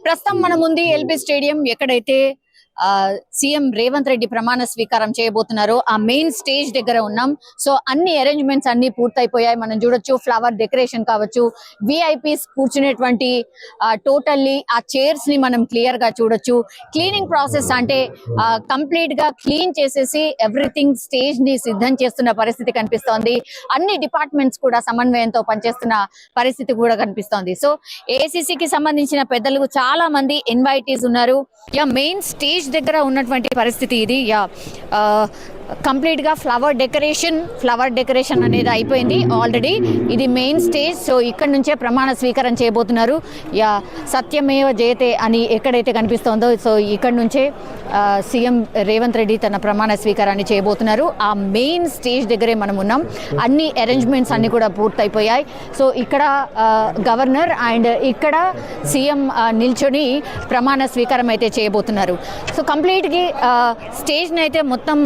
ప్రస్తుతం మన ముందు ఎల్బీ స్టేడియం ఎక్కడైతే సీఎం రేవంత్ రెడ్డి ప్రమాణ స్వీకారం చేయబోతున్నారు ఆ మెయిన్ స్టేజ్ దగ్గర ఉన్నాం. సో అన్ని అరేంజ్మెంట్స్ అన్ని పూర్తయిపోయాయి. మనం చూడొచ్చు ఫ్లవర్ డెకరేషన్ కావచ్చు, విఐపీస్ కూర్చునేటువంటి టోటల్లీ ఆ చైర్స్ ని మనం క్లియర్ గా చూడొచ్చు. క్లీనింగ్ ప్రాసెస్ అంటే కంప్లీట్ గా క్లీన్ చేసేసి ఎవ్రీథింగ్ స్టేజ్ ని సిద్ధం చేస్తున్న పరిస్థితి కనిపిస్తోంది. అన్ని డిపార్ట్మెంట్స్ కూడా సమన్వయంతో పనిచేస్తున్న పరిస్థితి కూడా కనిపిస్తోంది. సో ఏఐసిసికి సంబంధించిన పెద్దలు చాలా మంది ఇన్వైటీస్ ఉన్నారు. మెయిన్ స్టేజ్ దగ్గర ఉన్నటువంటి పరిస్థితి ఇది. కంప్లీట్ గా ఫ్లవర్ డెకరేషన్ అనేది అయిపోయింది ఆల్రెడీ. ఇది మెయిన్ స్టేజ్. సో ఇక్కడ నుంచే ప్రమాణ స్వీకారం చేయబోతున్నారు. సత్యమేవ జయతే అని ఎక్కడైతే కనిపిస్తోందో సో ఇక్కడ నుంచే సీఎం రేవంత్ రెడ్డి తన ప్రమాణ స్వీకారాన్ని చేయబోతున్నారు. ఆ మెయిన్ స్టేజ్ దగ్గరే మనం ఉన్నాం. అన్ని అరేంజ్మెంట్స్ అన్ని కూడా పూర్తయిపోయాయి. సో ఇక్కడ గవర్నర్ అండ్ ఇక్కడ సీఎం నిల్చొని ప్రమాణ స్వీకారం అయితే చేయబోతున్నారు. సో కంప్లీట్గా స్టేజ్ని అయితే మొత్తం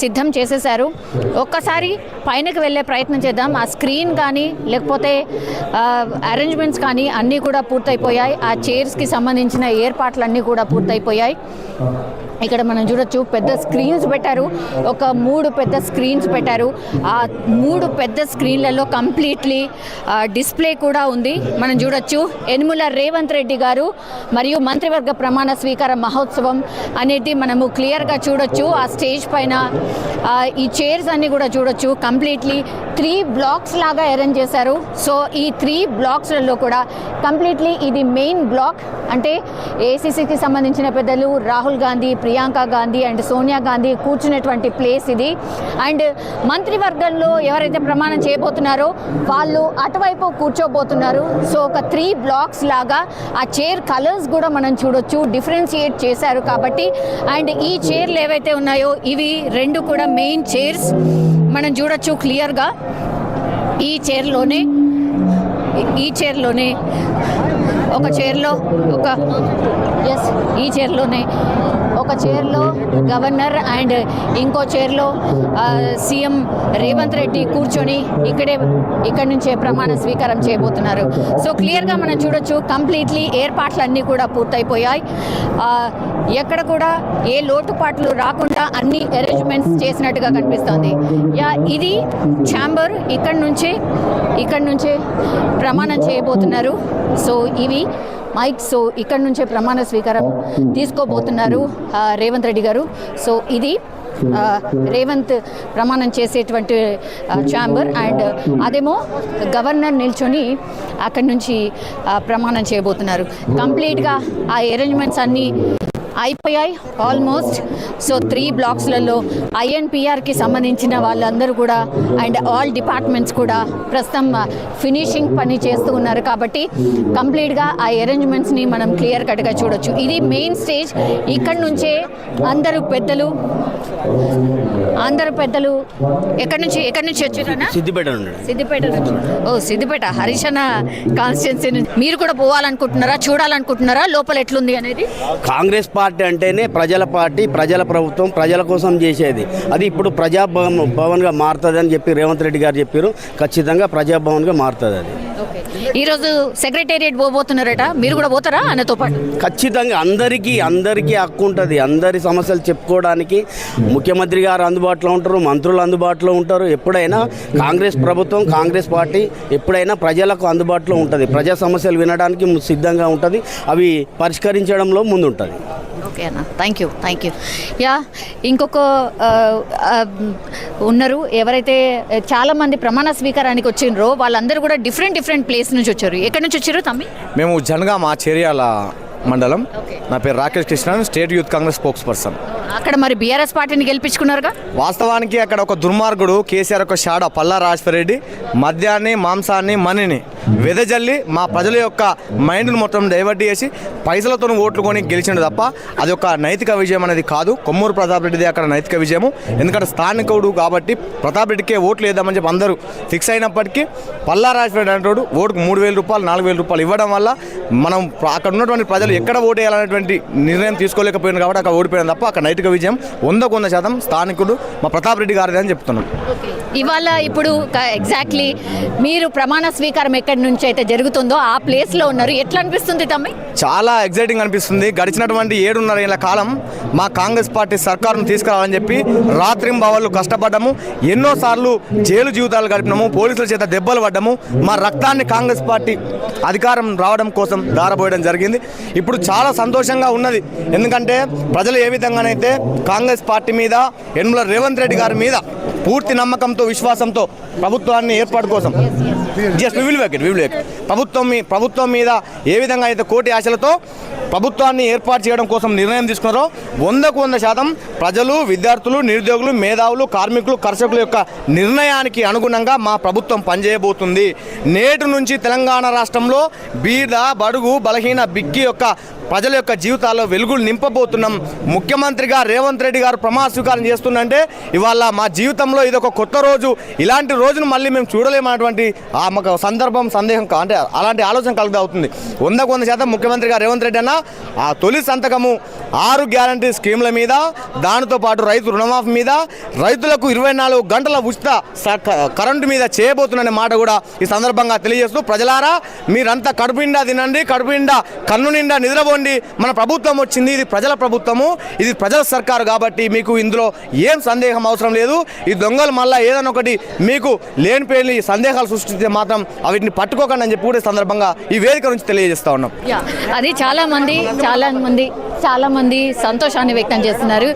సిద్ధం చేసేసారు. ఒక్కసారి పైనకి వెళ్ళే ప్రయత్నం చేద్దాం. ఆ స్క్రీన్ కానీ లేకపోతే అరేంజ్మెంట్స్ కానీ అన్నీ కూడా పూర్తయిపోయాయి. ఆ చైర్స్కి సంబంధించిన ఏర్పాట్లన్నీ కూడా పూర్తయిపోయాయి. ఇక్కడ మనం చూడొచ్చు పెద్ద స్క్రీన్స్ పెట్టారు. ఒక 3 పెద్ద స్క్రీన్స్ పెట్టారు. ఆ 3 పెద్ద స్క్రీన్లలో కంప్లీట్లీ డిస్ప్లే కూడా ఉంది. మనం చూడొచ్చు యనుమల రేవంత్ రెడ్డి గారు మరియు మంత్రివర్గ ప్రమాణ స్వీకార మహోత్సవం అనేది మనము క్లియర్గా చూడొచ్చు. ఆ స్టేజ్ పైన ఈ చైర్స్ అన్ని కూడా చూడొచ్చు. కంప్లీట్లీ 3 బ్లాక్స్ లాగా అరేంజ్ చేశారు. సో ఈ 3 బ్లాక్స్లలో కూడా కంప్లీట్లీ ఇది మెయిన్ బ్లాక్. అంటే ఏఐసిసికి సంబంధించిన పెద్దలు రాహుల్ గాంధీ, ప్రియాంక గాంధీ అండ్ సోనియా గాంధీ కూర్చునేటువంటి ప్లేస్ ఇది. అండ్ మంత్రివర్గంలో ఎవరైతే ప్రమాణం చేయబోతున్నారో వాళ్ళు అటువైపు కూర్చోబోతున్నారు. సో ఒక 3 బ్లాక్స్ లాగా ఆ చైర్ కలర్స్ కూడా మనం చూడొచ్చు, డిఫరెన్షియేట్ చేశారు కాబట్టి. అండ్ ఈ చైర్లు ఏవైతే ఉన్నాయో ఇవి 2 కూడా మెయిన్ చైర్స్ మనం చూడొచ్చు క్లియర్గా. ఈ చైర్లోనే ఒక చైర్లో ఒక చైర్లో గవర్నర్ అండ్ ఇంకో చైర్లో సీఎం రేవంత్ రెడ్డి కూర్చొని ఇక్కడ నుంచే ప్రమాణ స్వీకారం చేయబోతున్నారు. సో క్లియర్గా మనం చూడొచ్చు కంప్లీట్లీ ఏర్పాట్లన్నీ కూడా పూర్తయిపోయాయి. ఎక్కడ కూడా ఏ లోటుపాట్లు రాకుండా అన్ని అరేంజ్మెంట్స్ చేసినట్టుగా కనిపిస్తోంది. ఇది ఛాంబర్. ఇక్కడ నుంచే ప్రమాణం చేయబోతున్నారు. సో ఇవి మైక్. సో ఇక్కడ నుంచే ప్రమాణ స్వీకారం తీసుకోబోతున్నారు రేవంత్ రెడ్డి గారు. సో ఇది రేవంత్ ప్రమాణం చేసేటువంటి ఛాంబర్. అండ్ అదేమో గవర్నర్ నిల్చొని అక్కడి నుంచి ప్రమాణం చేయబోతున్నారు. కంప్లీట్గా ఆ అరేంజ్మెంట్స్ అన్నీ అయిపోయాయి ఆల్మోస్ట్. సో 3 బ్లాక్స్లలో ఐఎన్పిఆర్కి సంబంధించిన వాళ్ళందరూ కూడా అండ్ ఆల్ డిపార్ట్మెంట్స్ కూడా ప్రస్తుతం ఫినిషింగ్ పని చేస్తూ ఉన్నారు. కాబట్టి కంప్లీట్గా ఆ అరేంజ్మెంట్స్ని మనం క్లియర్ కట్గా చూడొచ్చు. ఇది మెయిన్ స్టేజ్. ఇక్కడ నుంచే అందరూ పెద్దలు ఎక్కడి నుంచి వచ్చారన్నా? సిద్దిపేట నుంచి. సిద్దిపేట హరీష్ అన్న కాన్స్టిట్యున్సీ నుంచి. మీరు కూడా పోవాలనుకుంటున్నారా, చూడాలనుకుంటున్నారా లోపల ఎట్లుంది అనేది? కాంగ్రెస్ పార్టీ అంటేనే ప్రజల పార్టీ, ప్రజల ప్రభుత్వం, ప్రజల కోసం చేసేది. అది ఇప్పుడు ప్రజాభవన్గా మారుతుంది అని చెప్పి రేవంత్ రెడ్డి గారు చెప్పారు. ఖచ్చితంగా ప్రజాభవన్గా మారుతుంది అది. ఈరోజు సెక్రటేరియట్ పోబోతున్నారట, మీరు కూడా పోతారా ఆయనతో పాటు? ఖచ్చితంగా అందరికీ హక్కు ఉంటుంది. అందరి సమస్యలు చెప్పుకోవడానికి ముఖ్యమంత్రి గారు అందుబాటులో ఉంటారు, మంత్రులు అందుబాటులో ఉంటారు. ఎప్పుడైనా కాంగ్రెస్ ప్రభుత్వం, కాంగ్రెస్ పార్టీ ఎప్పుడైనా ప్రజలకు అందుబాటులో ఉంటుంది. ప్రజా సమస్యలు వినడానికి సిద్ధంగా ఉంటుంది, అవి పరిష్కరించడంలో ముందు ఉంటుంది. ఓకే అన్న, థ్యాంక్ యూ. ఇంకొక ఉన్నారు ఎవరైతే చాలామంది ప్రమాణ స్వీకారానికి వచ్చిండ్రో వాళ్ళందరూ కూడా డిఫరెంట్ ప్లేస్ నుంచి వచ్చారు. ఎక్కడి నుంచి వచ్చారు తమ్మి? మేము జనగామ చేర్యాల మండలం. నా పేరు Rakesh Krishna, state youth Congress spokes person. అక్కడ మరి బీఆర్ఎస్ పార్టీని గెలిపించుకున్నారుగా? వాస్తవానికి అక్కడ ఒక దుర్మార్గుడు కేసీఆర్ ఒక షాడ పల్లా రాజశేఖరరెడ్డి మద్యాన్ని, మాంసాన్ని, మనీని వెదజల్లి మా ప్రజల యొక్క మైండ్ను మొత్తం డైవర్ట్ చేసి పైసలతో ఓట్లు కొని గెలిచిండు తప్ప అది ఒక నైతిక విజయం అనేది కాదు. కొమ్మూరు ప్రతాప్ రెడ్డిది అక్కడ నైతిక విజయము. ఎందుకంటే స్థానికుడు కాబట్టి ప్రతాప్ రెడ్డికే ఓట్లు వేద్దామని చెప్పి అందరూ ఫిక్స్ అయినప్పటికీ పల్లా రాజశేఖరరెడ్డి అంటాడు ఓటుకు 3,000 రూపాయలు 4,000 రూపాయలు ఇవ్వడం వల్ల మనం అక్కడ ఉన్నటువంటి ప్రజలు ఎక్కడ ఓటు వేయాలనేటువంటి నిర్ణయం తీసుకోలేకపోయింది కాబట్టి అక్కడ ఓడిపోయాం తప్ప అక్కడ నైతిక విజయం 100% స్థానికుడు మా ప్రతాప్ రెడ్డి గారిది అని చెప్తున్నాం. ఇవాళ ఇప్పుడు ఎగ్జాక్ట్లీ మీరు ప్రమాణ స్వీకారం ఎక్కడ ఎక్కడి నుంచి అయితే జరుగుతుందో ఆ ప్లేస్ లో ఉన్నారు. ఎట్లా అనిపిస్తుంది తమ్మి? చాలా ఎగ్జైటింగ్ అనిపిస్తుంది. గడిచినటువంటి 7.5 ఏళ్ల కాలం మా కాంగ్రెస్ పార్టీ సర్కారును తీసుకురావాలని చెప్పి రాత్రింబవళ్ళు కష్టపడ్డాము. ఎన్నోసార్లు జైలు జీవితాలు గడిపినాము, పోలీసుల చేత దెబ్బలు పడ్డాము. మా రక్తాన్ని కాంగ్రెస్ పార్టీ అధికారం రావడం కోసం దారబోయడం జరిగింది. ఇప్పుడు చాలా సంతోషంగా ఉన్నది. ఎందుకంటే ప్రజలు ఏ విధంగానైతే కాంగ్రెస్ పార్టీ మీద, యనమల రేవంత్ రెడ్డి గారి మీద పూర్తి నమ్మకంతో, విశ్వాసంతో ప్రభుత్వాన్ని ఏర్పాటు కోసం ప్రభుత్వం మీద ఏ విధంగా అయితే కోటి ఆశలతో ప్రభుత్వాన్ని ఏర్పాటు చేయడం కోసం నిర్ణయం తీసుకున్నారో 100% ప్రజలు, విద్యార్థులు, నిరుద్యోగులు, మేధావులు, కార్మికులు, కర్షకుల యొక్క నిర్ణయానికి అనుగుణంగా మా ప్రభుత్వం పనిచేయబోతుంది. నేటి నుంచి తెలంగాణ రాష్ట్రంలో బీద, బడుగు, బలహీన, బిగ్గి యొక్క ప్రజల యొక్క జీవితాల్లో వెలుగులు నింపబోతున్నాం. ముఖ్యమంత్రిగా రేవంత్ రెడ్డి గారు ప్రమాణ స్వీకారం చేస్తుందంటే ఇవాళ మా జీవితంలో ఇది ఒక కొత్త రోజు. ఇలాంటి రోజును మళ్ళీ మేము చూడలేమన్నటువంటి మాకు సందర్భం, సందేహం అంటే అలాంటి ఆలోచన కలుగుతూ అవుతుంది. 100% ముఖ్యమంత్రిగా రేవంత్ రెడ్డి అన్న ఆ తొలి సంతకము 6 గ్యారంటీ స్కీమ్ల మీద, దానితో పాటు రైతు రుణమాఫీ మీద, రైతులకు 24 గంటల ఉచిత కరెంటు మీద చేయబోతున్న మాట కూడా ఈ సందర్భంగా తెలియజేస్తూ, ప్రజలారా మీరంతా కడుపు నిండా తినండి, కడుపు నిండా కన్ను నిండా నిద్రపోండి. మన ప్రభుత్వం వచ్చింది, ఇది ప్రజల ప్రభుత్వము, ఇది ప్రజల సర్కారు కాబట్టి మీకు ఇందులో ఏం సందేహం అవసరం లేదు. ఈ దొంగలు మళ్ళీ ఏదైనా ఒకటి మీకు లేనిపోయి సందేహాలు సృష్టిస్తే మాత్రం వీటిని పట్టుకోకండి అని చెప్పి కూడా సందర్భంగా ఈ వేదిక నుంచి తెలియజేస్తా ఉన్నాం. అది చాలా మంది సంతోషాన్ని వ్యక్తం చేస్తున్నారు.